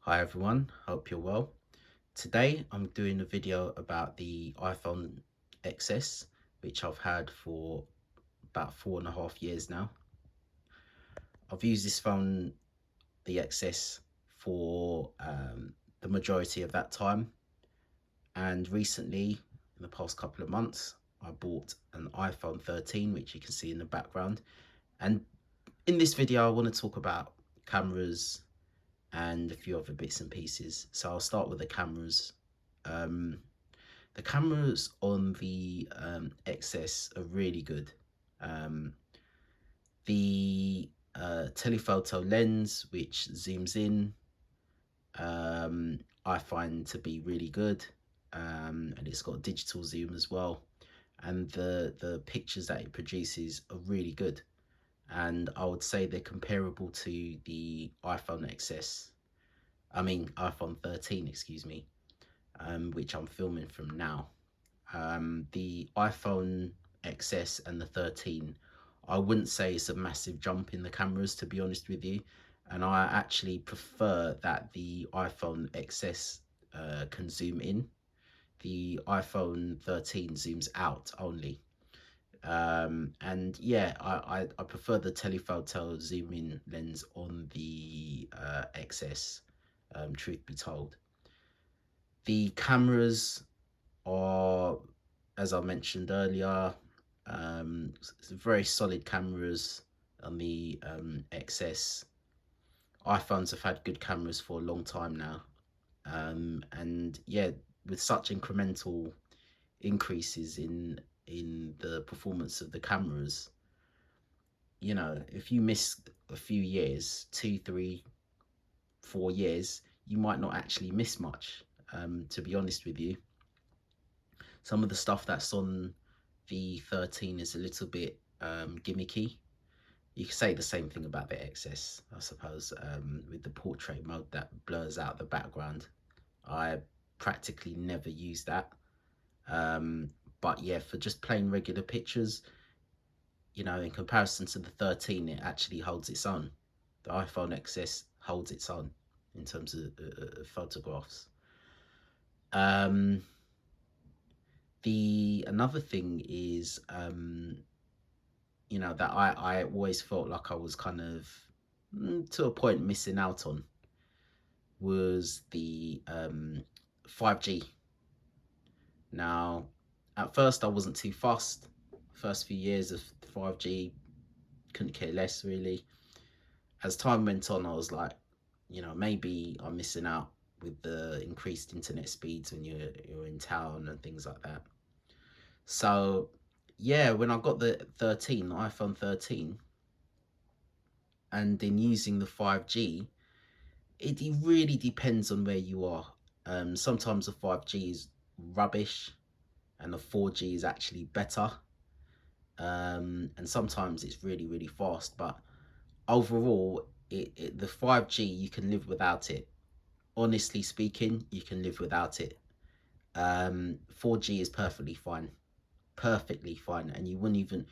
Hi everyone, hope you're well. Today I'm doing a video about the iPhone XS, which I've had for about 4.5 years now. I've used this phone, the XS, for the majority of that time, and recently, in the past couple of months, I bought an iPhone 13, which you can see in the background. And in this video, I want to talk about cameras and a few other bits and pieces. So I'll start with the cameras. Um, the cameras on the XS are really good. Um, the telephoto lens, which zooms in, I find to be really good. And it's got digital zoom as well. And the pictures that it produces are really good. And I would say they're comparable to the iPhone XS. I mean, iPhone 13, excuse me, which I'm filming from now. The iPhone XS and the 13, I wouldn't say it's a massive jump in the cameras, to be honest with you. And I actually prefer that the iPhone XS can zoom in. The iPhone 13 zooms out only. And yeah, I prefer the telephoto zoom in lens on the XS, truth be told. The cameras are, as I mentioned earlier, very solid cameras on the XS. iPhones have had good cameras for a long time now. And yeah, with such incremental increases in the performance of the cameras, if you miss a few years, 2, 3, 4 years, you might not actually miss much. To be honest with you, some of the stuff that's on the 13 is a little bit gimmicky. You could say the same thing about the XS, I suppose, with the portrait mode that blurs out the background. I practically never use that. But yeah, for just plain regular pictures, in comparison to the 13, it actually holds its own. The iPhone XS holds its own in terms of photographs. Um, the another thing is, that I always felt like I was kind of, to a point, missing out on, was the 5G. Now, at first I wasn't too fussed. First few years of 5G, couldn't care less really. As time went on, I was like, maybe I'm missing out with the increased internet speeds when you're in town and things like that. So yeah, when I got the iPhone 13, and then using the 5G, it really depends on where you are. Sometimes the 5G is rubbish and the 4G is actually better. And sometimes it's really, really fast. But overall, the 5G, you can live without it. Honestly speaking, you can live without it. 4G is perfectly fine, and you wouldn't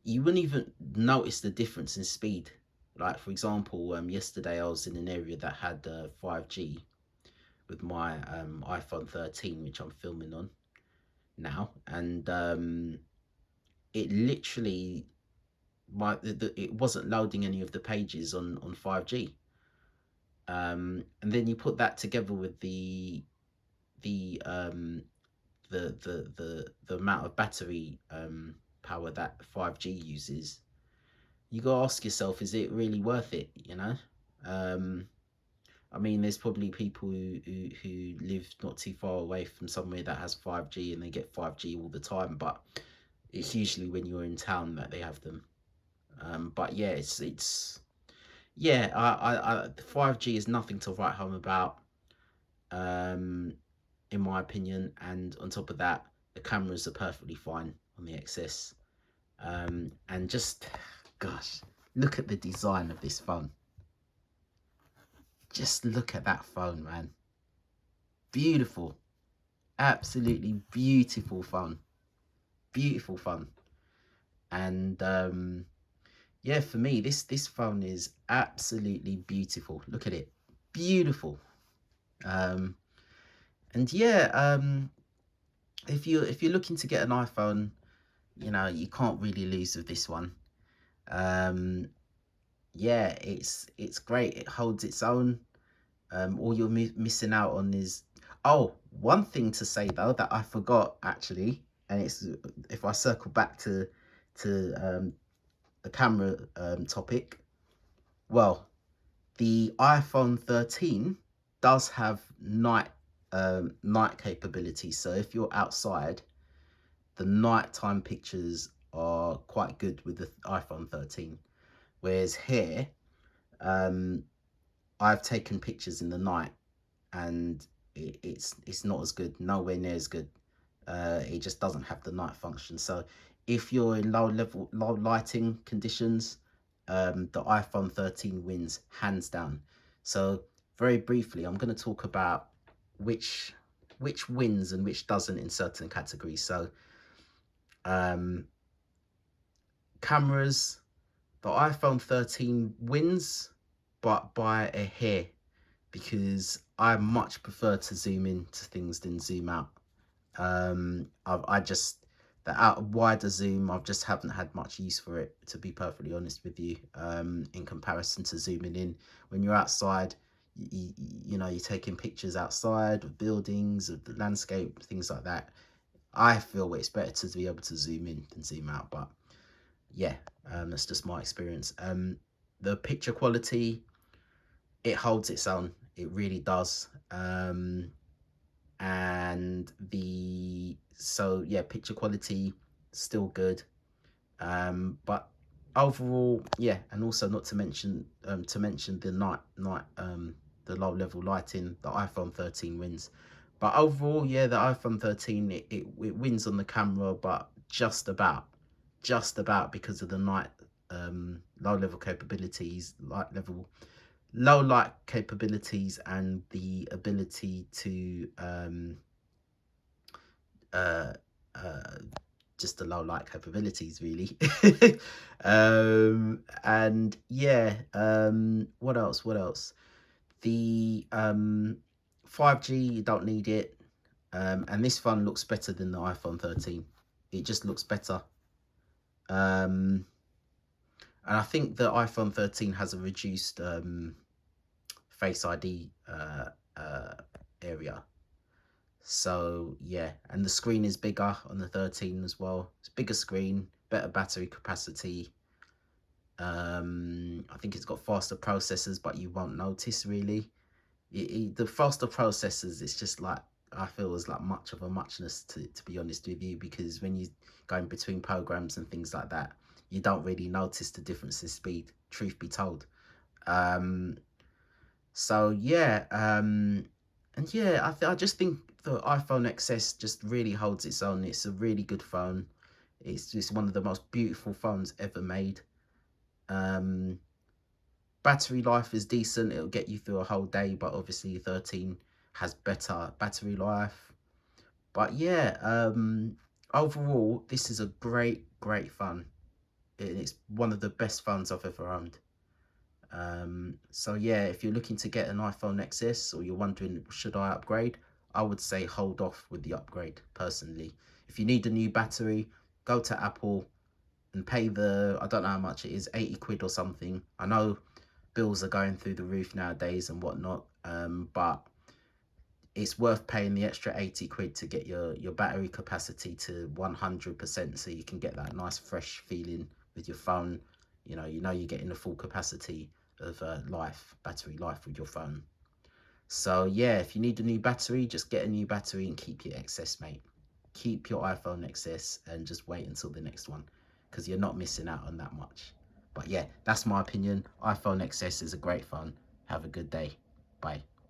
even notice the difference in speed. Like, for example, yesterday I was in an area that had 5G with my iPhone 13, which I'm filming on now, and it literally, it wasn't loading any of the pages on 5G. And then you put that together with the um the amount of battery power that 5G uses. You gotta ask yourself, is it really worth it? um I mean, there's probably people who live not too far away from somewhere that has 5G and they get 5G all the time, but it's usually when you're in town that they have them. But yeah, it's yeah, 5G is nothing to write home about, um, in my opinion. And on top of that, the cameras are perfectly fine on the XS. And just, gosh, look at the design of this phone. Just look at that phone, man. Beautiful. Absolutely beautiful phone. Beautiful phone. And yeah, for me, this phone is absolutely beautiful. Look at it. Beautiful. Um, and yeah, if you're looking to get an iPhone, you can't really lose with this one. Um, yeah, it's great. It holds its own. All you're missing out on is, oh, one thing to say though that I forgot actually, and it's, if I circle back to the camera topic. Well, the iPhone 13 does have night capability. So if you're outside, the nighttime pictures are quite good with the iPhone 13. Whereas here, um, I've taken pictures in the night, and it's not as good, nowhere near as good. It just doesn't have the night function. So if you're in low lighting conditions, the iPhone 13 wins hands down. So very briefly, I'm going to talk about which which wins and which doesn't in certain categories. So um, cameras, the iPhone 13 wins, but by a hair, because I much prefer to zoom in to things than zoom out. I just, the out wider zoom, I just haven't had much use for it, to be perfectly honest with you. In comparison to zooming in when you're outside, you're taking pictures outside of buildings, of the landscape, things like that. I feel it's better to be able to zoom in than zoom out, but yeah, that's just my experience. The picture quality, it holds its own. It really does. And so yeah, picture quality still good. But overall, yeah, and also not to mention the the low level lighting, the iPhone 13 wins. But overall, yeah, the iPhone 13, it wins on the camera, but just about because of the low level capabilities, low light capabilities, and the ability to uh uh just the low light capabilities really. And yeah, what else, the 5G, you don't need it. And this phone looks better than the iPhone 13. It just looks better. um and I think the iPhone 13 has a reduced Face ID uh area. So yeah, and the screen is bigger on the 13 as well. It's bigger screen, better battery capacity. I think it's got faster processors, but you won't notice really. The faster processors, it's just like, I feel is like much of a muchness, to be honest with you, because when you going between programs and things like that, you don't really notice the difference in speed, truth be told. Um, so yeah, and yeah, I just think the iPhone XS just really holds its own. It's a really good phone. It's just one of the most beautiful phones ever made. Um, Battery life is decent. It'll get you through a whole day, but obviously 13 has better battery life. But yeah, overall, this is a great phone. It's one of the best phones I've ever owned. So yeah, if you're looking to get an iPhone XS, or you're wondering should I upgrade, I would say hold off with the upgrade personally. If you need a new battery, go to Apple and pay I don't know how much it is, 80 quid or something. I know bills are going through the roof nowadays and whatnot, but it's worth paying the extra 80 quid to get your battery capacity to 100%, so you can get that nice fresh feeling with your phone. You're getting the full capacity of battery life with your phone. So yeah, if you need a new battery, just get a new battery and keep your XS, mate. Keep your iPhone XS and just wait until the next one, because you're not missing out on that much. But yeah, that's my opinion. iPhone XS is a great phone. Have a good day. Bye.